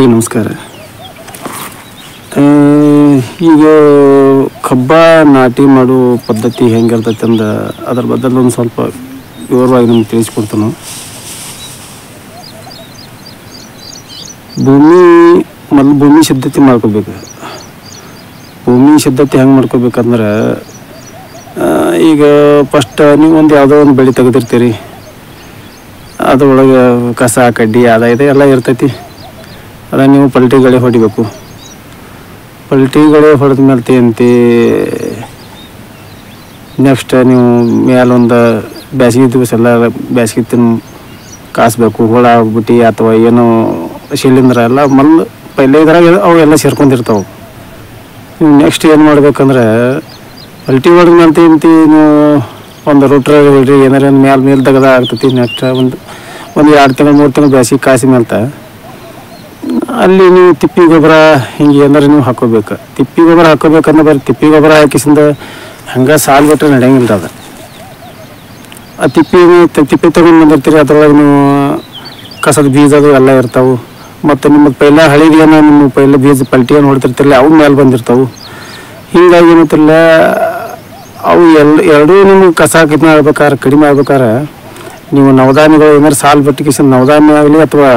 ಎಲ್ಲರಿಗೂ ನಮಸ್ಕಾರ. ಈಗ ಕಬ್ಬ ನಾಟಿ ಮಾಡೋ ಪದ್ಧತಿ ಹೆಂಗಿರ್ತೈತೆ ಅಂದ ಅದ್ರ ಬದಲು ಒಂದು ಸ್ವಲ್ಪ ವಿವರವಾಗಿ ನಿಮ್ಗೆ ತಿಳಿಸ್ಕೊಡ್ತಾನೆ. ಭೂಮಿ ಸಿದ್ಧತೆ ಮಾಡ್ಕೋಬೇಕು. ಭೂಮಿ ಸಿದ್ಧತೆ ಹೆಂಗೆ ಮಾಡ್ಕೋಬೇಕಂದ್ರೆ, ಈಗ ಫಸ್ಟ್ ನೀವು ಒಂದು ಯಾವುದೋ ಒಂದು ಬೆಳೆ ತೆಗೆದಿರ್ತೀರಿ, ಅದರೊಳಗೆ ಕಸ ಕಡ್ಡಿ ಇದೆ ಎಲ್ಲ ಇರ್ತೈತಿ. ಅದ ನೀವು ಪಲ್ಟಿಗಳೇ ಹೊಡಿಬೇಕು. ಪಲ್ಟಿಗಳೇ ಹೊಡೆದ ಮೇಲೆ ಅಂತಿ ನೆಕ್ಸ್ಟ್ ನೀವು ಮೇಲೊಂದು ಬೇಸಿಗೆ ದಿವಸ ಎಲ್ಲ ಬೇಸಿಗೆ ಕಾಸಬೇಕು. ಹುಳ ಆಗ್ಬಿಟ್ಟು ಅಥವಾ ಏನೋ ಶಿಲೀಂಧ್ರ ಎಲ್ಲ ಪೈಲೆ ಇದ್ರಾಗ ಅವು ಎಲ್ಲ ಸೇರ್ಕೊಂಡಿರ್ತಾವೆ. ನೀವು ನೆಕ್ಸ್ಟ್ ಏನು ಮಾಡ್ಬೇಕಂದ್ರೆ, ಪಲ್ಟಿ ಹೊಡೆದ ಮೇಲೆ ಅಂತಿ ನೀವು ಒಂದು ರೋಟ್ರ ಹೊಡ್ರಿ, ಏನಾರ ಮೇಲೆ ತೆಗೆದ ಆಗ್ತೈತಿ. ನೆಕ್ಸ್ಟ್ ಒಂದು 2 ತಿಂಗಳು 3 ತಿಂಗಳು ಬೇಸಿಗೆ ಕಾಸಿ ಮೇಲೆ ಅಲ್ಲಿ ನೀವು ತಿಪ್ಪಿ ಗೊಬ್ಬರ ಹಿಂಗೆ ಏನಾರು ನೀವು ಹಾಕೋಬೇಕು. ತಿಪ್ಪಿ ಗೊಬ್ಬರ ಹಾಕೋಬೇಕಂದ್ರೆ ಬರೀ ತಿಪ್ಪಿ ಗೊಬ್ಬರ ಹಾಕಿಸಿಂದ ಹಂಗೆ ಸಾಲು ಬಿಟ್ರೆ ನಡೆಯಂಗಿಲ್ಲ. ಅದು ಆ ತಿಪ್ಪಿ ತಗೊಂಡು ಬಂದಿರ್ತೀರಿ, ಅದ್ರೊಳಗೆ ನೀವು ಕಸದ ಬೀಜ ಅದು ಎಲ್ಲ ಇರ್ತಾವೆ. ಮತ್ತು ನಿಮಗೆ ಪೈಲ ಹಳಿದೇನೋ ನಿಮ್ಮ ಪೈಲ ಬೀಜ ಪಲ್ಟಿ ಏನು ಹೊಡ್ತಿರ್ತಿರಲ್ಲ ಅವು ಮೇಲೆ ಬಂದಿರ್ತಾವೆ. ಹೀಗಾಗಿ ಏನಂತಿರಲ್ಲ, ಅವು ಎರಡೂ ನಿಮ್ಗೆ ಕಸ ಆಗ್ಬೇಕಾದ್ರೆ ಕಡಿಮೆ ಆಗ್ಬೇಕಾದ್ರೆ ನೀವು ನವಧಾನ್ಯಗಳು ಏನಾರು ಸಾಲು ಬಿಟ್ಟು ನವಧಾನ್ಯ ಆಗಲಿ ಅಥವಾ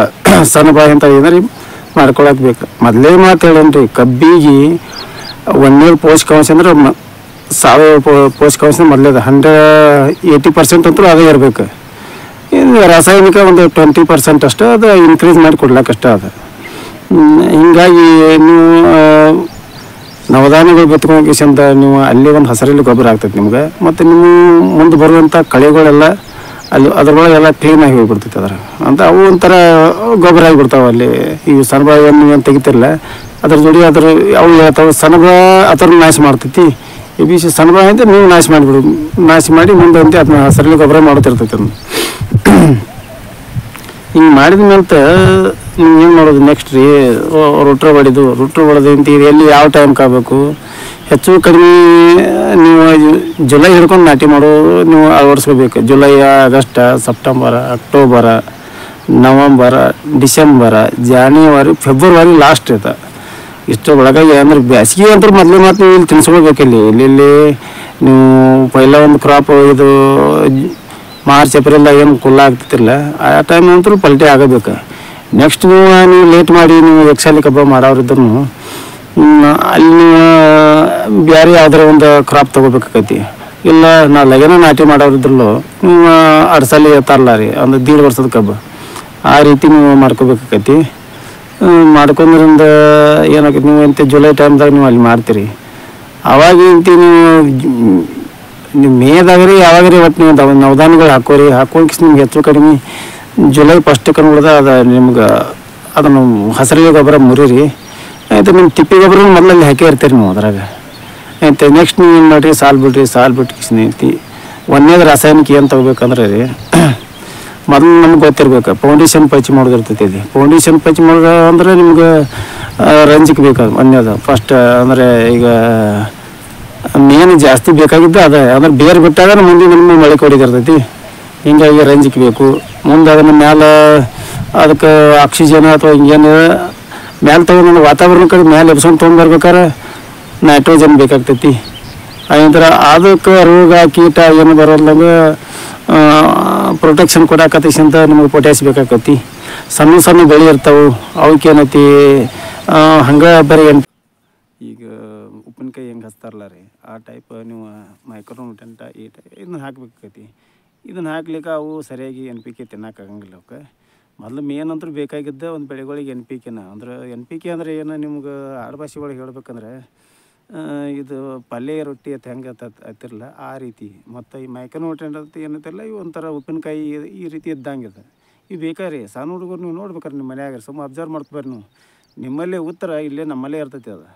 ಸಣ್ಣ ಬಾಯಿ ಅಂತ ಏನಾರು ಮಾಡ್ಕೊಳಕ್ಕೆ ಬೇಕು. ಮೊದಲೇ ಮಾತು ಹೇಳೇನ್ರಿ, ಕಬ್ಬಿಗೆ 100 ಪೋಷಕಾಂಶ ಅಂದ್ರೆ ಸಾವಯವ ಪೋಷಕಾಂಶ ಮೊದಲೇದ 80% ಅಂತೂ ಅದೇ ಇರಬೇಕು. ಇನ್ನು ರಾಸಾಯನಿಕ ಒಂದು 20% ಅಷ್ಟು ಅದು ಇನ್ಕ್ರೀಸ್ ಮಾಡಿ ಕೊಡ್ಲಿಕ್ಕಷ್ಟ ಅದು. ಹೀಗಾಗಿ ನೀವು ನವಧಾನ್ಯಗಳು ಬಿತ್ಕೊಂಡ್ಕಿಸಿಂದ ನೀವು ಅಲ್ಲಿ ಒಂದು ಹಸಿರಲ್ಲಿ ಗೊಬ್ಬರ ಆಗ್ತೈತೆ ನಿಮ್ಗೆ. ಮತ್ತು ನೀವು ಮುಂದೆ ಬರುವಂಥ ಕಳೆಗಳೆಲ್ಲ ಅದ್ರೊಳಗೆ ಎಲ್ಲ ಕ್ಲೀನಾಗಿ ಹೋಗಿಬಿಡ್ತೈತೆ. ಅಂತ ಅವು ಒಂಥರ ಗೊಬ್ಬರ ಆಗಿಬಿಡ್ತಾವೆ. ಅಲ್ಲಿ ಈ ಸಣ್ಣಬಾಯಿಯನ್ನು ಏನು ತೆಗಿತಿರಲ್ಲ ಅದ್ರ ಜೋಡಿ ಅವು ಹೇಳ್ತಾವೆ ಸಣ್ಣಬಾಯಿ ಅದ್ರ ನಾಶ ಮಾಡ್ತೈತಿ. ಈ ಬೀಸಿ ಸಣ್ಣಬಾಯಿ ಅಂತ ನೀವು ನಾಶ ಮಾಡಿ ಮುಂದೆ ಅಂತ ಅದನ್ನ ಹಸಿರಲ್ಲಿ ಗೊಬ್ಬರ ಮಾಡ್ತಿರ್ತೈತೆ. ಅದನ್ನು ಹಿಂಗೆ ಮಾಡಿದ ಮೇಲೆ ನೀವು ಏನು ಮಾಡೋದು ನೆಕ್ಸ್ಟ್ ರೀ, ರುಟ್ರ ಹೊಡೆದು ಅಂತ ಎಲ್ಲಿ ಯಾವ ಟೈಮ್ಗೆ ಆಗಬೇಕು. ಹೆಚ್ಚು ಕಡಿಮೆ ನೀವು ಜುಲೈ ಹಿಡ್ಕೊಂಡು ನಾಟಿ ನೀವು ಅಳವಡಿಸ್ಕೋಬೇಕು. July, August, September, October, November, December, January, February last ಇದೆ. ಇಷ್ಟು ಒಳಗಾಗಿ ಅಂದ್ರೆ ಬೇಸಿಗೆ ಅಂತ ಮೊದಲೇ ನೀವು ಇಲ್ಲಿ ತಿನ್ಸ್ಕೊಳ್ಬೇಕು. ಇಲ್ಲಿ ನೀವು ಪೈಲ ಒಂದು ಕ್ರಾಪ್ ಇದು ಮಾರ್ಚ್ ಏಪ್ರಿಲ್ದಾಗ ಏನು ಕುಲ್ಲ ಆಗ್ತಿರ್ತಿಲ್ಲ, ಆ ಟೈಮ್ ಅಂತೂ ಪಲ್ಟಿ ಆಗಬೇಕು. ನೆಕ್ಸ್ಟ್ ನೀವು ಲೇಟ್ ಮಾಡಿ ನೀವು ಎಕ್ಸಾಲಿ ಕಬ್ಬ ಮಾಡೋರಿದ್ರು ಅಲ್ಲಿ ಬೇರೆ ಯಾವ್ದಾರ ಒಂದು ಕ್ರಾಪ್ ತೊಗೋಬೇಕಾಕೈತಿ. ಇಲ್ಲ ಲಗೇನ ನಾಟಿ ಮಾಡೋರಿದ್ರು ನೀವು ಅಡ್ಸಲಿ ತರಲ್ಲ ರೀ, ಒಂದು 1.5 ವರ್ಷದ ಕಬ್ಬು ಆ ರೀತಿ ನೀವು ಮಾಡ್ಕೋಬೇಕಾಕೈತಿ. ಮಾಡ್ಕೊಂಡ್ರಿಂದ ಏನಾಗೈತಿ, ನೀವು ಎಂತ ಜುಲೈ ಟೈಮ್ದಾಗ ನೀವು ಅಲ್ಲಿ ಮಾಡ್ತೀರಿ. ಅವಾಗ ನೀವು ಮೇದಾಗ್ರಿ ಯಾವಾಗ್ರಿ ಒಟ್ಟು ನೀವು ನವಧಾನ್ಯಗಳು ಹಾಕೋರಿ ನಿಮ್ಗೆ ಹೆಚ್ಚು ಕಡಿಮೆ ಜುಲೈ ಫಸ್ಟ್ ಕನ್ಬಿಡ್ದ ಅದು ನಿಮ್ಗೆ ಅದನ್ನು ಹಸಿರಿಗೆ ಗೊಬ್ಬರ ಮುರಿರಿ. ಆಯ್ತು, ನಿಮ್ಮ ತಿಪ್ಪಿ ಗೊಬ್ಬರ ಮೊದಲಲ್ಲಿ ಹಾಕಿ ಇರ್ತೀರಿ ನೀವು ಅದ್ರಾಗ. ಆಯ್ತು, ನೆಕ್ಸ್ಟ್ ನೀವು ಏನು ಮಾಡಿರಿ, ಸಾಲು ಬಿಟ್ಟು ಐತಿ. ಒಂದೇದು ರಾಸಾಯನಿಕ ಏನು ತೊಗೋಬೇಕಂದ್ರೆ ರೀ, ಮೊದಲು ನಮ್ಗೆ ಗೊತ್ತಿರ್ಬೇಕು ಫೌಂಡೇಶನ್ ಪಚ್ಚಿ ಮಾಡೋದಿರ್ತೈತಿ. ಇದು ಫೌಂಡೇಶನ್ ಪಚ್ಚಿ ಮಾಡೋದು ಅಂದ್ರೆ ನಿಮ್ಗೆ ರಂಜಿಕ್ ಬೇಕಾದ ಒಂದೇದು ಫಸ್ಟ್. ಅಂದರೆ ಈಗ ಮೇನ್ ಜಾಸ್ತಿ ಬೇಕಾಗಿದ್ದು ಅದೇ, ಅಂದ್ರೆ ಬೇರೆ ಬಿಟ್ಟಾಗ ಮುಂದೆ ನಿಮ್ಮ ಮಳೆ ಹೊಡಿದಿರ್ತೈತಿ. ಹಿಂಗಾಗಿ ರಂಜಿಕ್ ಬೇಕು. ಮುಂದೆ ಅದನ್ನು ಮ್ಯಾಲೆ ಅದಕ್ಕೆ ಆಕ್ಸಿಜನ್ ಅಥವಾ ಹಿಂಗೇನು ಮ್ಯಾಲೆ ತಗೊಂಡು ವಾತಾವರಣ ಕಡೆ ಮೇಲೆ ಎಬ್ಸ್ಕೊಂಡು ತೊಗೊಂಡ್ಬರ್ಬೇಕಾರೆ ನೈಟ್ರೋಜನ್ ಬೇಕಾಗ್ತೈತಿ. ಅದಂತರ ಅದಕ್ಕೆ ರೋಗ ಕೀಟ ಏನು ಬರೋಲ್ಲಂಗೆ ಪ್ರೊಟೆಕ್ಷನ್ ಕೊಡಾಕತ್ತೈತಿ ನಿಮಗೆ ಪೊಟ್ಯಾಸ್ ಬೇಕಾಕತಿ. ಸಣ್ಣ ಬೆಳೆ ಇರ್ತಾವೆ, ಅವಕ್ಕೇನೈತಿ ಹಂಗೆ ಬರೀ ಈಗ ಉಪ್ಪಿನಕಾಯಿ ಹೆಂಗೆ ಹಚ್ತಾರಲ್ಲ ರೀ, ಆ ಟೈಪ್ ನೀವು ಮೈಕ್ರೋನ್ಯೂಟ್ರೆಂಟ್ ಇದನ್ನ ಹಾಕ್ಬೇಕಾಕತಿ. ಇದನ್ನು ಹಾಕ್ಲಿಕ್ಕೆ ಅವು ಸರಿಯಾಗಿ NPK ತಿನ್ನೋಕ್ಕಾಗಂಗಿಲ್ಲ. ಅವಕ್ಕೆ ಮೊದಲು ಮೇನ್ ಅಂತೂ ಬೇಕಾಗಿದ್ದ ಒಂದು ಬೆಳೆಗಳಿಗೆ NPK. ಅಂದ್ರೆ NPK ಅಂದರೆ ಏನು, ನಿಮ್ಗೆ ಆಡುಭಾಷೆ ಒಳಗೆ ಹೇಳ್ಬೇಕಂದ್ರೆ ಇದು ಪಲ್ಯ ರೊಟ್ಟಿ ಅಂತ ಹೆಂಗೆ ಹತ್ತಿರಲ್ಲ ಆ ರೀತಿ. ಮತ್ತು ಈ ಮೈಕ್ರೋನ್ಯೂಟ್ರೆಂಟ್ ಅಂತ ಏನಂತಿರಲ್ಲ, ಇವು ಒಂಥರ ಉಪ್ಪಿನಕಾಯಿ ಈ ರೀತಿ ಇದ್ದಂಗಿದೆ. ಇವು ಬೇಕಾರಿ ಸಣ್ಣ ಹುಡುಗರು ನೀವು ನೋಡ್ಬೇಕಾರೆ ನಿಮ್ಮ ಮನೆಯಾಗ ಸುಮ್ಮ ಅಬ್ಸರ್ವ್ ಮಾಡ್ಕೊಬಾರ್ರಿ. ನೀವು ನಿಮ್ಮಲ್ಲೇ ಉತ್ತರ ಇಲ್ಲೇ ನಮ್ಮಲ್ಲೇ ಇರ್ತೈತಿ. ಅದು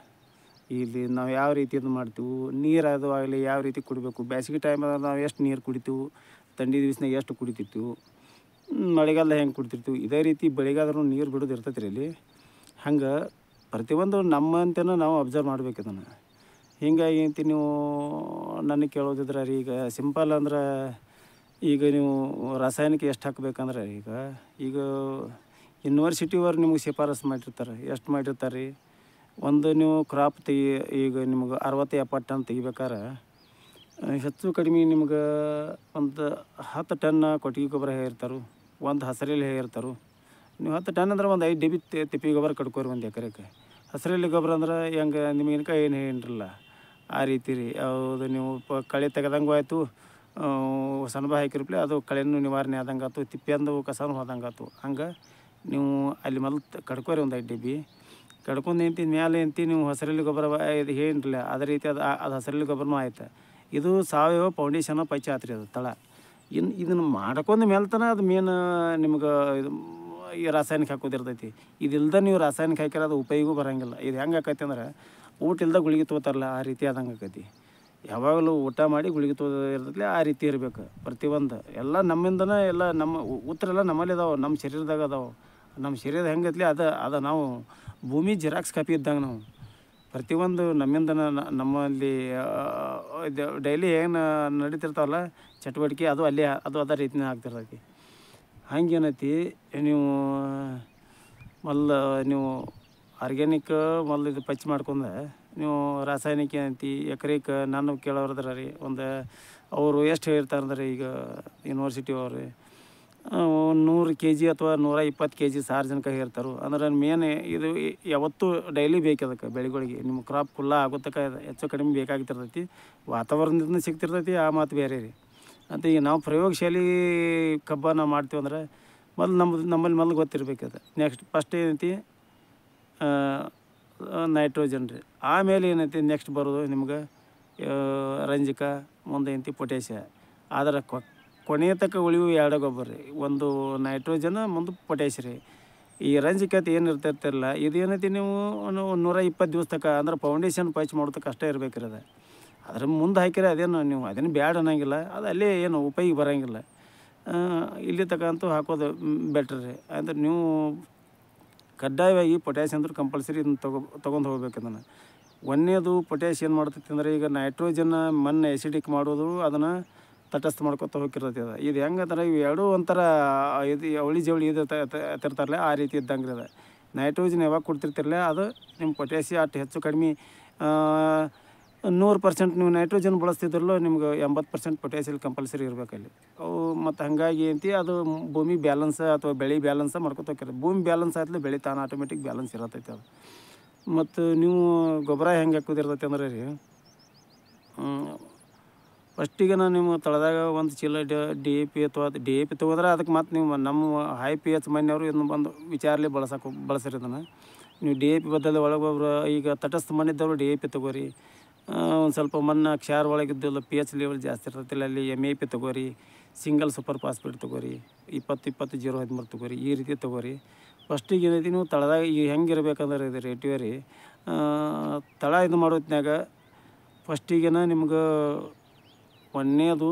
ಇಲ್ಲಿ ನಾವು ಯಾವ ರೀತಿ ಇದು ಮಾಡ್ತೀವಿ, ನೀರು ಅದು ಆಗಲಿ ಯಾವ ರೀತಿ ಕುಡಿಬೇಕು. ಬೇಸಿಗೆ ಟೈಮಲ್ಲಿ ನಾವು ಎಷ್ಟು ನೀರು ಕುಡಿತೀವಿ, ಥಂಡಿ ದಿವ್ಸನಾಗ ಎಷ್ಟು ಕುಡಿತಿರ್ತೀವಿ, ಮಳೆಗಾಲ ಹೆಂಗೆ ಕುಡಿತಿರ್ತೀವಿ, ಇದೇ ರೀತಿ ಬೆಳಿಗಾದ್ರೂ ನೀರು ಬಿಡೋದು ಇರ್ತೈತಿ ರೀ ಇಲ್ಲಿ. ಹಂಗೆ ಪ್ರತಿಯೊಂದು ನಮ್ಮಂತೇನೋ ನಾವು ಅಬ್ಸರ್ವ್ ಮಾಡ್ಬೇಕು ಇದನ್ನು. ಹೀಗಾಗಿ ಅಂತ ನೀವು ನನಗೆ ಕೇಳೋದಿದ್ರೆ ರೀ, ಈಗ ಸಿಂಪಲ್ ಅಂದ್ರೆ ಈಗ ನೀವು ರಾಸಾಯನಿಕ ಎಷ್ಟು ಹಾಕಬೇಕಂದ್ರೆ ಈಗ ಯೂನಿವರ್ಸಿಟಿಯವ್ರು ನಿಮ್ಗೆ ಶಿಫಾರಸು ಮಾಡಿರ್ತಾರೆ. ಎಷ್ಟು ಮಾಡಿರ್ತಾರೆ ರೀ, ಒಂದು ನೀವು ಕ್ರಾಪ್ ಈಗ ನಿಮ್ಗೆ 60-70 ಟನ್ ತೆಗಿಬೇಕಾರೆ ಹೆಚ್ಚು ಕಡಿಮೆ ನಿಮ್ಗೆ ಒಂದು 10 ಟನ್ ಕೊಟ್ಟಿಗೆ ಗೊಬ್ಬರ ಹೇಳಿರ್ತಾರೆ, ಒಂದು ಹಸರೆಲೆ ಹೇಳಿರ್ತಾರೆ. ನೀವು 10 ಟನ್ ಅಂದ್ರೆ ಒಂದು 5 ಡಬ್ಬಿ ತಿಪ್ಪಿ ಗೊಬ್ಬರ ಕಟ್ಕೋರಿ ಒಂದು ಎಕರೆಗೆ. ಹಸರೆಲೆ ಗೊಬ್ಬರ ಅಂದ್ರೆ ಹೆಂಗೆ ನಿಮಗಿನ್ಕ ಏನು ಹೇಳಿರಲ್ಲ ಆ ರೀತಿ ರೀ. ಯಾವುದು ನೀವು ಕಳೆ ತೆಗೆದಂಗೂ ಆಯಿತು, ಸಣ್ಣ ಹಾಕಿರ್ಲಿ ಅದು ಕಳೆನೂ ನಿವಾರಣೆ ಆದಂಗೆ ಆಯ್ತು, ತಿಪ್ಪೆಂದು ಕಸನೂ ಹೋದಂಗೆ ಆಯ್ತು. ಹಂಗೆ ನೀವು ಅಲ್ಲಿ ಮೊದಲು ಕಡ್ಕೋರಿ ಒಂದು 5 ಡಬ್ಬಿ ಕಡ್ಕೊಂಡು ಮೇಲೆ ನೀವು ಹಸರೆಲೆ ಗೊಬ್ಬರ ಇದು ಏನಿರಲಿಲ್ಲ ಅದೇ ರೀತಿ ಅದು ಹಸರೆಲೆ ಗೊಬ್ಬರನೂ ಆಯ್ತು. ಇದು ಸಾವಯವ ಫೌಂಡೇಶನ್ ಪಂಚ ಆತ್ರಿ ಅದು ತಳ. ಇದನ್ನು ಮಾಡ್ಕೊಂಡ ಮೇಲೆ ತನ ಅದು ಮೇನ್ ನಿಮ್ಗೆ ಇದು ಈ ರಾಸಾಯನಿಕ ಹಾಕೋದಿರ್ತೈತಿ. ಇದಿಲ್ದ ನೀವು ರಾಸಾಯನಿಕ ಹಾಕಿರೋ ಅದು ಉಪಯೋಗ ಬರೋಂಗಿಲ್ಲ. ಇದು ಹೆಂಗೆ ಆಕೈತಿ ಅಂದ್ರೆ ಊಟ ಇಲ್ದ ಗುಳಿಗೆ ತೊಗೋತಾರಲ್ಲ ಆ ರೀತಿ ಆದಂಗೆ ಆಕೈತಿ. ಯಾವಾಗಲೂ ಊಟ ಮಾಡಿ ಗುಳಿಗೆ ಇರ್ತೈತಿ ಆ ರೀತಿ ಇರಬೇಕು ಪ್ರತಿಯೊಂದು. ಎಲ್ಲ ನಮ್ಮಿಂದನೇ ಎಲ್ಲ ನಮ್ಮ ಉತ್ತರ ಎಲ್ಲ ನಮ್ಮಲ್ಲಿ ಇದಾವೆ, ನಮ್ಮ ಶರೀರದಾಗ ಅದಾವೆ. ನಮ್ಮ ಶರೀರದ ಹೆಂಗೈತ್ಲಿ ಅದು ನಾವು ಭೂಮಿ ಜೆರಾಕ್ಸ್ ಕಾಪಿ ಇದ್ದಂಗೆ ನಾವು ಪ್ರತಿಯೊಂದು ನಮ್ಮಿಂದನ ನಮ್ಮಲ್ಲಿ ಡೈಲಿ ಏನು ನಡೀತಿರ್ತಾವಲ್ಲ ಚಟುವಟಿಕೆ ಅದು ಅಲ್ಲಿ ಅದೇ ರೀತಿನೇ ಆಗ್ತಿರ್ತೈತಿ. ಹಂಗೇನೈತಿ ನೀವು ನೀವು ಆರ್ಗ್ಯಾನಿಕ್ ಇದು ಪಚ್ ಮಾಡ್ಕೊಂಡೆ ನೀವು ರಾಸಾಯನಿಕ ಏನೈತಿ ಎಕರೆಗೆ ನಾನು ಕೇಳೋರದ್ರ ರೀ. ಅವರು ಎಷ್ಟು ಹೇಳಿರ್ತಾರೆ ಅಂದ್ರೆ ಈಗ ಯೂನಿವರ್ಸಿಟಿ ಅವರು 100 kg ಅಥವಾ 120 kg ಸಾರ್ವಜನಿಕ ಹೇಳ್ತಾರೆ. ಅಂದ್ರೆ ಮೇನ್ ಇದು ಯಾವತ್ತೂ ಡೈಲಿ ಬೇಕು ಅದಕ್ಕೆ ಬೆಳೆಗಳಿಗೆ. ನಿಮ್ಮ ಕ್ರಾಪ್ ಫುಲ್ಲ ಆಗೋತಕ್ಕ ಹೆಚ್ಚು ಕಡಿಮೆ ಬೇಕಾಗಿರ್ತೈತಿ. ವಾತಾವರಣದಿಂದ ಸಿಗ್ತಿರ್ತೈತಿ ಆ ಮಾತು ಬೇರೆ ರೀ. ಅಂತ ಈಗ ನಾವು ಪ್ರಯೋಗಶಾಲೆ ಕಬ್ಬ ನಾವು ಮಾಡ್ತೀವಿ ಅಂದ್ರೆ ನಮ್ಮಲ್ಲಿ ಮೊದಲು ಗೊತ್ತಿರ್ಬೇಕು ಅದು. ನೆಕ್ಸ್ಟ್ ಫಸ್ಟ್ ಏನೈತಿ ನೈಟ್ರೋಜನ್ ರೀ. ಆಮೇಲೆ ಏನೈತಿ ನೆಕ್ಸ್ಟ್ ಬರೋದು ನಿಮ್ಗೆ ರಂಜಕ, ಮುಂದೆ ಏನೈತಿ ಪೊಟ್ಯಾಷಿಯ. ಆದರೆ ಕೊನೆಯ ತಕ್ಕ ಉಳಿವು 2 ಗೊಬ್ಬರ ರೀ. ಒಂದು ನೈಟ್ರೋಜನ್, ಮುಂದೆ ಪೊಟ್ಯಾಷ್ ರೀ. ಈ ರಂಜಕತೆ ಏನು ಇರ್ತಿರ್ತಿರಲ್ಲ ಇದು ಏನೈತಿ ನೀವು 120 ದಿವಸ ತಕ್ಕ ಅಂದ್ರೆ ಫೌಂಡೇಶನ್ ಪಚ್ ಮಾಡೋದಕ್ಕೆ ಅಷ್ಟೇ ಇರ್ಬೇಕ್ರಿ ಅದು. ಅದ್ರ ಮುಂದೆ ಹಾಕಿದ್ರೆ ಅದೇನು ನೀವು ಅದನ್ನು ಬ್ಯಾಡ ಅನ್ನೋಂಗಿಲ್ಲ, ಅದು ಅಲ್ಲೇ ಏನು ಉಪಯೋಗ ಬರೋಂಗಿಲ್ಲ. ಇಲ್ಲಿ ತಕ್ಕ ಅಂತೂ ಹಾಕೋದು ಬೆಟ್ರ್ ರೀ. ಅಂದ್ರೆ ನೀವು ಕಡ್ಡಾಯವಾಗಿ ಪೊಟ್ಯಾಷ್ ಅಂದ್ರೆ ಕಂಪಲ್ಸರಿ ಇದನ್ನು ತೊಗೊಂಡು ಹೋಗ್ಬೇಕು. ಅದನ್ನು ಒಂದನೇದು ಪೊಟ್ಯಾಷ್ ಏನು ಮಾಡ್ತೈತಿ ಅಂದ್ರೆ ಈಗ ನೈಟ್ರೋಜನ್ ಮಣ್ಣು ಎಸಿಡಿಕ್ ಮಾಡೋದು ಅದನ್ನು ತಟಸ್ಥ ಮಾಡ್ಕೊತ ಹೋಗಿರ್ತೈತಿ. ಇದು ಹೆಂಗಂದ್ರೆ ಇವು ಎರಡೂ ಒಂಥರ ಇದು ಅವಳಿ ಜವಳಿ ಇದು ತಿರ್ತಾರಲ್ಲ ಆ ರೀತಿ ಇದ್ದಂಗೆ ಅದು. ನೈಟ್ರೋಜನ್ ಯಾವಾಗ ಕೊಡ್ತಿರ್ತಿರಲ್ಲ ಅದು ನಿಮ್ಮ ಪೊಟ್ಯಾಷಿಯ ಅಷ್ಟು ಹೆಚ್ಚು ಕಡಿಮೆ 100% ನೀವು ನೈಟ್ರೋಜನ್ ಬಳಸ್ತಿದ್ರಲ್ಲೋ ನಿಮ್ಗೆ 80% ಪೊಟ್ಯಾಷಿಯಲ್ ಕಂಪಲ್ಸರಿ ಇರಬೇಕಲ್ಲಿ ಅವು. ಮತ್ತು ಹಾಗಾಗಿ ಏನಂತಿ ಅದು ಭೂಮಿ ಬ್ಯಾಲೆನ್ಸ್ ಅಥವಾ ಬೆಳೆ ಬ್ಯಾಲೆನ್ಸ್ ಮಾಡ್ಕೊತ ಹೋಗ್ತಾರೆ. ಭೂಮಿ ಬ್ಯಾಲೆನ್ಸ್ ಆಯ್ತಲೆ ಬೆಳೆ ತಾನು ಆಟೋಮೆಟಿಕ್ ಬ್ಯಾಲೆನ್ಸ್ ಇರತೈತೆ ಅದು. ಮತ್ತು ನೀವು ಗೊಬ್ಬರ ಹೆಂಗೆ ಹಾಕೋದಿರ್ತೈತೆ ಅಂದ್ರೆ ರೀ, ಫಸ್ಟಿಗೆ ನಿಮ್ಮ ತಳದಾಗ ಒಂದು ಚೀಲ DAP ಅಥವಾ DAP ತೊಗೋದ್ರೆ ಅದಕ್ಕೆ ಮತ್ತು ನೀವು ನಮ್ಮ ಹೈ PH ಮಣ್ಣವರು ಇದನ್ನು ಬಂದು ವಿಚಾರಲಿ ಬಳಸಿರಿ. ಇದನ್ನು ನೀವು DAP ಬದಲು ಒಳಗೊಬ್ಬರ ಈಗ ತಟಸ್ಥ ಮಣ್ಣಿದ್ದವರು DAP ತೊಗೋರಿ. ಒಂದು ಸ್ವಲ್ಪ ಮಣ್ಣು ಕ್ಷಾರ ಒಳಗಿದ್ದಲ್ಲ PH ಲೆವೆಲ್ ಜಾಸ್ತಿ ಇರ್ತೈತಿಲ್ಲ ಅಲ್ಲಿ MAP ತೊಗೋರಿ. ಸಿಂಗಲ್ ಸೂಪರ್ ಫಾಸ್ಫೇಟ್ ತೊಗೋರಿ. 20-20-0-13 ತೊಗೋರಿ. ಈ ರೀತಿ ತೊಗೋರಿ. ಫಸ್ಟಿಗೆ ಏನೈತಿ ನೀವು ತಳದಾಗ ಈಗ ಹೆಂಗೆ ಇರಬೇಕಂದ್ರೆ ಇದು ರೇಟಿವೆ ರೀ. ತಳ ಇದು ಮಾಡೋತ್ನಾಗ ಫಸ್ಟಿಗೆನ ನಿಮ್ಗೆ ಒಂದನೇದು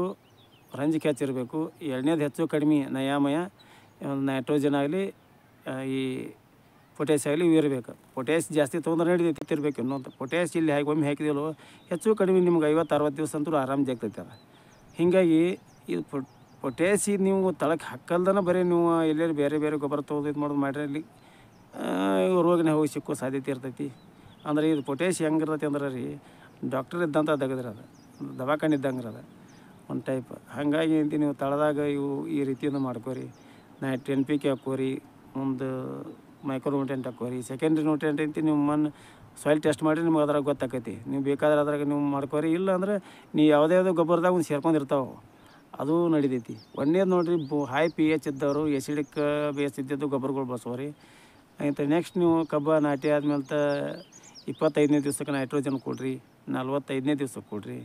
ರಂಜಕ ಹೆಚ್ಚಿರಬೇಕು. ಎರಡನೇದು ಹೆಚ್ಚು ಕಡಿಮೆ ನಯಾಮಯ ನೈಟ್ರೋಜನ್ ಆಗಲಿ ಈ ಪೊಟ್ಯಾಷ್ ಆಗಲಿ ಇವು ಇರಬೇಕು. ಪೊಟ್ಯಾಷ್ ಜಾಸ್ತಿ ತೊಗೊಂಡ್ರೆ ನಡೀತಿರ್ಬೇಕು. ಇನ್ನೊಂದು ಪೊಟ್ಯಾಷ್ ಇಲ್ಲಿ ಒಮ್ಮೆ ಹಾಕಿದೆಯಲ್ಲೋ ಹೆಚ್ಚು ಕಡಿಮೆ ನಿಮ್ಗೆ 50-60 ದಿವಸ ಅಂತೂ ಆರಾಮ ಜಾಗ್ತೈತೆ ಅದು. ಹೀಗಾಗಿ ಇದು ಪೊಟ್ಯಾಷ್ ನೀವು ತಳಕ್ಕೆ ಹಾಕಲ್ದನ ಬರೀ ನೀವು ಎಲ್ಲೆಲ್ಲಿ ಬೇರೆ ಬೇರೆ ಗೊಬ್ಬರ ತೊಗೊದು ಇದು ಮಾಡೋದು ಮಾಡ್ರೆ ಇಲ್ಲಿ ರೋಗನೇ ಹೋಗಿ ಸಿಕ್ಕೋ ಸಾಧ್ಯತೆ ಇರ್ತೈತಿ. ಅಂದ್ರೆ ಇದು ಪೊಟ್ಯಾಷ್ ಹೆಂಗಿರ್ತೈತಿ ಅಂದ್ರೆ ರೀ ಡಾಕ್ಟರ್ ಇದ್ದಂಥ ತೆಗೆದ್ರೆ ಅದು ದವಾಖಾನೆ ಇದ್ದಂಗೆ ಅದು ಒಂದು ಟೈಪ್. ಹಾಗಾಗಿ ಅಂತ ನೀವು ತಳದಾಗ ಇವು ಈ ರೀತಿಯಿಂದ ಮಾಡ್ಕೋರಿ. NPK ಹಾಕೋರಿ, ಒಂದು ಮೈಕ್ರೋ ನ್ಯೂಟ್ರಿಯೆಂಟ್ ಹಾಕೋರಿ. ಸೆಕೆಂಡ್ರಿ ನ್ಯೂಟ್ರಿಯೆಂಟ್ ಅಂತ ನೀವು ಮಣ್ಣು ಸಾಯಿಲ್ ಟೆಸ್ಟ್ ಮಾಡಿ ನಿಮ್ಗೆ ಅದ್ರಾಗ ಗೊತ್ತಾಕೈತಿ. ನೀವು ಬೇಕಾದ್ರೆ ಅದ್ರಾಗ ನೀವು ಮಾಡ್ಕೋರಿ. ಇಲ್ಲ ಅಂದ್ರೆ ನೀವು ಯಾವುದೇ ಗೊಬ್ಬರದಾಗ ಒಂದು ಸೇರ್ಕೊಂಡಿರ್ತಾವೆ ಅದು ನಡಿತೈತಿ. ಒಂದೇದು ನೋಡಿರಿ ಹೈ PH ಇದ್ದವರು ಎಸಿಡಿಕ್ ಬೇಸ್ ಇದ್ದಿದ್ದು ಗೊಬ್ಬರಗಳು ಬಳಸೋರಿ. ಆಯ್ತು ನೆಕ್ಸ್ಟ್ ನೀವು ಕಬ್ಬ ನಾಟಿ ಆದ್ಮೇಲೆ 25ನೇ ದಿವ್ಸಕ್ಕೆ ನೈಟ್ರೋಜನ್ ಕೊಡ್ರಿ. 45ನೇ ದಿವ್ಸಕ್ಕೆ ಕೊಡ್ರಿ.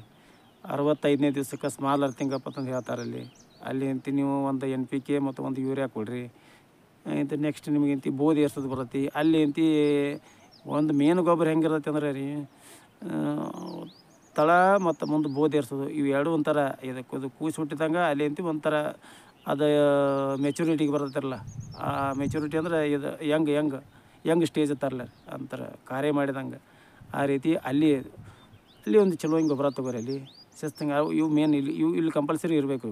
65ನೇ ದಿವ್ಸಕ್ಕೆ ಸ್ಮಾಲ್ ಅರ್ಥಿಂಗ್ ಅಪ್ ಅಂತಂದು ಹೇಳ್ತಾರಲ್ಲಿ. ಅಲ್ಲಿ ಅಂತ ನೀವು ಒಂದು NPK ಮತ್ತು ಒಂದು ಯೂರಿಯಾ ಕೊಡ್ರಿ. ಆಯ್ತು ನೆಕ್ಸ್ಟ್ ನಿಮಗೆ ಅಂತಿ ಬೋಧಿ ಎರ್ಸೋದು ಬರತ್ತೆ. ಅಲ್ಲಿ ಅಂತಿ ಒಂದು ಮೇನ್ ಗೊಬ್ಬರ ಹೆಂಗಿರತ್ತೆ ಅಂದ್ರೆ ರೀ ತಳ ಮತ್ತು ಮುಂದೆ ಬೋಧಿ ಎರ್ಸೋದು ಇವು ಎರಡು ಒಂಥರ ಇದಕ್ಕೆ ಅದು ಕೂಸಿ ಹುಟ್ಟಿದಂಗೆ ಅಲ್ಲಿ ಅಂತಿ ಒಂಥರ ಅದು ಮೆಚುರಿಟಿಗೆ ಬರತ್ತಲ್ಲ. ಆ ಮೆಚುರಿಟಿ ಅಂದ್ರೆ ಇದು ಯಂಗ್ ಸ್ಟೇಜ್ ಇರ್ತಾರಲ್ಲ ಅಂತಾರೆ ಕಾರ್ಯ ಮಾಡಿದಂಗೆ ಆ ರೀತಿ ಅಲ್ಲಿ ಒಂದು ಚಲೋ ಹಿಂಗೆ ಗೊಬ್ಬರ ತೊಗೋರಿ. ಅಲ್ಲಿ ಶಿಸ್ತಂಗೆ ಇವು ಮೇನ್ ಇಲ್ಲಿ ಕಂಪಲ್ಸರಿ ಇರಬೇಕು.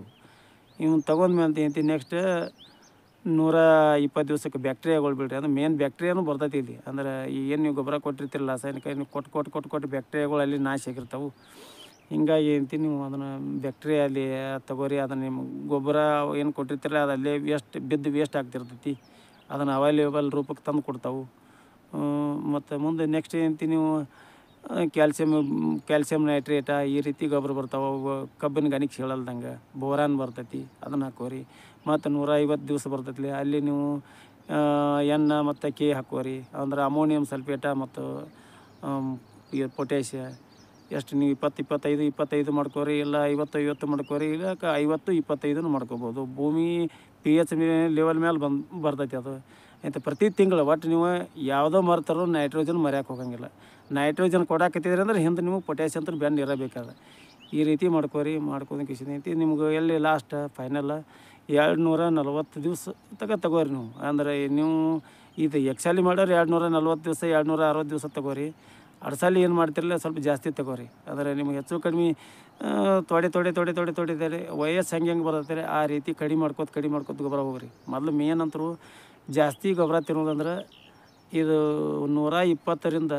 ಇವ್ನು ತೊಗೊಂಡ್ಮೇಲೆ ಅಂತ ನೆಕ್ಸ್ಟ್ 120 ದಿವ್ಸಕ್ಕೆ ಬ್ಯಾಕ್ಟೀರಿಯಾಗಳು ಬಿಡ್ರಿ, ಅಂದ್ರೆ ಮೇನ್ ಬ್ಯಾಕ್ಟೀರಿಯಾನು ಬರ್ತೈತಿ ಇಲ್ಲಿ. ಅಂದ್ರೆ ಏನು ನೀವು ಗೊಬ್ಬರ ಕೊಟ್ಟಿರ್ತೀರಿ ರಾಸಾಯನಿಕ, ನೀವು ಕೊಟ್ಟು ಬ್ಯಾಕ್ಟೀರಿಯಾಗಳು ಅಲ್ಲಿ ನಾಶ ಆಗಿರ್ತಾವೆ. ಹಿಂಗಾಗಿ ಏನಂತೀನಿ ನೀವು ಅದನ್ನು ಬ್ಯಾಕ್ಟೀರಿಯಾ ಅಲ್ಲಿ ತಗೋರಿ, ಅದನ್ನು ನಿಮ್ಮ ಗೊಬ್ಬರ ಏನು ಕೊಟ್ಟಿರ್ತೀರ ಅದು ಅಲ್ಲೇ ವೇಸ್ಟ್ ಆಗ್ತಿರ್ತೈತಿ. ಅದನ್ನು ಅವೈಲೇಬಲ್ ರೂಪಕ್ಕೆ ತಂದು ಕೊಡ್ತಾವೆ. ಮತ್ತು ಮುಂದೆ ನೆಕ್ಸ್ಟ್ ಏನಂತೀನಿ ನೀವು ಕ್ಯಾಲ್ಸಿಯಂ ನೈಟ್ರೇಟ ಈ ರೀತಿ ಗೊಬ್ಬರ ಬರ್ತಾವೆ. ಅವು ಕಬ್ಬಿನ ಗಣಿಗೆ ಸೀಳಲ್ದಂಗೆ ಬೋರಾನ್ ಬರ್ತೈತಿ, ಅದನ್ನು ಹಾಕೋರಿ. ಮತ್ತು 150 ದಿವಸ ಬರ್ತೈತಿ ಅಲ್ಲಿ ನೀವು ಎನ್ ಮತ್ತು ಕೆ ಹಾಕೋರಿ. ಅಂದ್ರೆ ಅಮೋನಿಯಂ ಸಲ್ಫೇಟ ಮತ್ತು ಪೊಟ್ಯಾಷಿಯ ಎಷ್ಟು ನೀವು 20-25 ಮಾಡ್ಕೋರಿ, ಇಲ್ಲ 50-50 ಮಾಡ್ಕೋರಿ, ಇಲ್ಲ 50-25 ಮಾಡ್ಕೋಬೋದು. ಭೂಮಿ pH ಲೆವೆಲ್ ಮೇಲೆ ಬರ್ತೈತಿ ಅದು. ಆಯ್ತು, ಪ್ರತಿ ತಿಂಗಳು ಒಟ್ಟು ನೀವು ಯಾವುದೋ ಮರ್ತರೂ ನೈಟ್ರೋಜನ್ ಮರ್ಯಾಕೆ ಹೋಗಂಗಿಲ್ಲ. ನೈಟ್ರೋಜನ್ ಕೊಡಾಕತ್ತಿದ್ರಿ ಅಂದ್ರೆ ಹಿಂದೆ ನಿಮಗೆ ಪೊಟ್ಯಾಷಿಯಂ ಅಂತ ಬೆಂಡ್ ಇರಬೇಕಾದ್ರೆ ಈ ರೀತಿ ಮಾಡ್ಕೋರಿ. ಮಾಡ್ಕೋದಕ್ಕೆ ನಿಮ್ಗೆ ಎಲ್ಲಿ ಲಾಸ್ಟ್ ಫೈನಲ್ 240 ದಿವಸ ತಗೋರಿ ನೀವು. ಅಂದ್ರೆ ನೀವು ಇದು ಎಕ್ಸಾಲಿ ಮಾಡೋರು 240 ದಿವಸ 260 ದಿವಸ ತಗೋರಿ. ಅಡ್ಸಾಲಿ ಏನು ಮಾಡ್ತಿರಲ್ಲ ಸ್ವಲ್ಪ ಜಾಸ್ತಿ ತಗೋರಿ. ಅಂದರೆ ನಿಮ್ಗೆ ಹೆಚ್ಚು ಕಡಿಮೆ ತೊಡೆ ವಯಸ್ಸು ಹೆಂಗೆ ಬರ್ತೈತೆ ಆ ರೀತಿ ಕಡಿಮೆ ಮಾಡ್ಕೋತ ಗೊಬ್ಬರ ಹೋಗ್ರಿ. ಮೊದಲು ಮೇನ್ ಅಂತರೂ ಜಾಸ್ತಿ ಗೊಬ್ಬರ ತಿನ್ನೋದಂದ್ರೆ ಇದು 120ರಿಂದ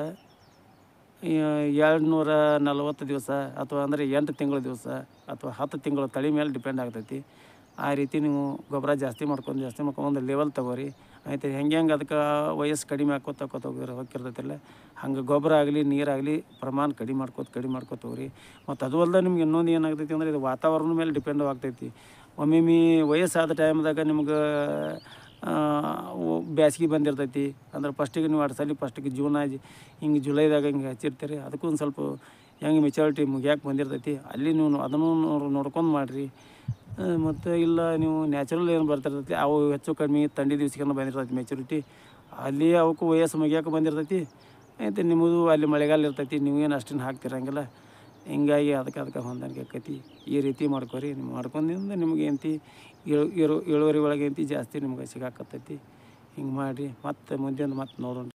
240 ದಿವಸ, ಅಥವಾ ಅಂದರೆ 8 ತಿಂಗಳ ದಿವಸ ಅಥವಾ 10 ತಿಂಗಳು ತಳಿ ಮೇಲೆ ಡಿಪೆಂಡ್ ಆಗ್ತೈತಿ. ಆ ರೀತಿ ನೀವು ಗೊಬ್ಬರ ಜಾಸ್ತಿ ಮಾಡ್ಕೊಂಡು ಒಂದು ಲೆವೆಲ್ ತಗೋರಿ. ಆಯ್ತು, ಹೆಂಗೆ ಅದಕ್ಕೆ ವಯಸ್ಸು ಕಡಿಮೆ ಹಾಕೋತ ಹೋಗಿರ್ತೈತಿಲ್ಲ, ಹಂಗೆ ಗೊಬ್ಬರ ಆಗಲಿ ನೀರಾಗಲಿ ಪ್ರಮಾಣ ಕಡಿಮೆ ಮಾಡ್ಕೋತ ಹೋಗ್ರಿ. ಮತ್ತು ಅದು ಅಲ್ಲದೆ ನಿಮ್ಗೆ ಇನ್ನೊಂದು ಏನಾಗ್ತೈತಿ ಅಂದರೆ ಇದು ವಾತಾವರಣ ಮೇಲೆ ಡಿಪೆಂಡ್ ಆಗ್ತೈತಿ. ಒಮ್ಮೊಮ್ಮೆ ವಯಸ್ಸಾದ ಟೈಮ್ದಾಗ ನಿಮ್ಗೆ ಬ್ಯಾಸ್ಗೆ ಬಂದಿರ್ತೈತಿ. ಅಂದ್ರೆ ಫಸ್ಟಿಗೆ ನೀವು ಫಸ್ಟಿಗೆ ಹಿಂಗೆ ಜುಲೈದಾಗ ಹಿಂಗೆ ಹಚ್ಚಿರ್ತೀರಿ. ಅದಕ್ಕೂ ಒಂದು ಸ್ವಲ್ಪ ಹೆಂಗೆ ಮೆಚುರಿಟಿ ಮುಗಿಯಾಕೆ ಬಂದಿರ್ತೈತಿ, ಅಲ್ಲಿ ನೀವು ಅದನ್ನು ನೋಡ್ಕೊಂಡು ಮಾಡಿರಿ. ಮತ್ತು ಇಲ್ಲ ನೀವು ನ್ಯಾಚುರಲ್ ಏನು ಬರ್ತಿರ್ತೈತಿ ಅವು ಹೆಚ್ಚು ಕಡಿಮೆ ಥಂಡಿ ದಿವ್ಸಕ್ಕೆ ಬಂದಿರ್ತೈತಿ ಮೆಚುರಿಟಿ, ಅಲ್ಲಿ ಅವಕ್ಕೂ ವಯಸ್ಸು ಮುಗಿಯಾಕೆ ಬಂದಿರ್ತೈತಿ. ಆಯ್ತು, ನಿಮ್ಮದು ಅಲ್ಲಿ ಮಳೆಗಾಲ ಇರ್ತೈತಿ, ನೀವೇನು ಅಷ್ಟೇನು ಹಾಕ್ತಿರಂಗಿಲ್ಲ. ಹಿಂಗಾಗಿ ಅದಕ್ಕೆ ಹೊಂದಾಣಿಕೆ ಆಕೈತಿ. ಈ ರೀತಿ ಮಾಡ್ಕೊರಿ. ನೀವು ಮಾಡ್ಕೊಂಡಿಂದ ನಿಮ್ಗೆ ಏನಂತಿ ಇಳುವರಿ ಒಳಗೆ ಜಾಸ್ತಿ ನಿಮ್ಗೆ ಸಿಗಾಕತ್ತೈತಿ. ಹಿಂಗೆ ಮಾಡಿರಿ. ಮತ್ತು ಮುಂದೆ ಮತ್ತೆ ನೋಡೋಣ.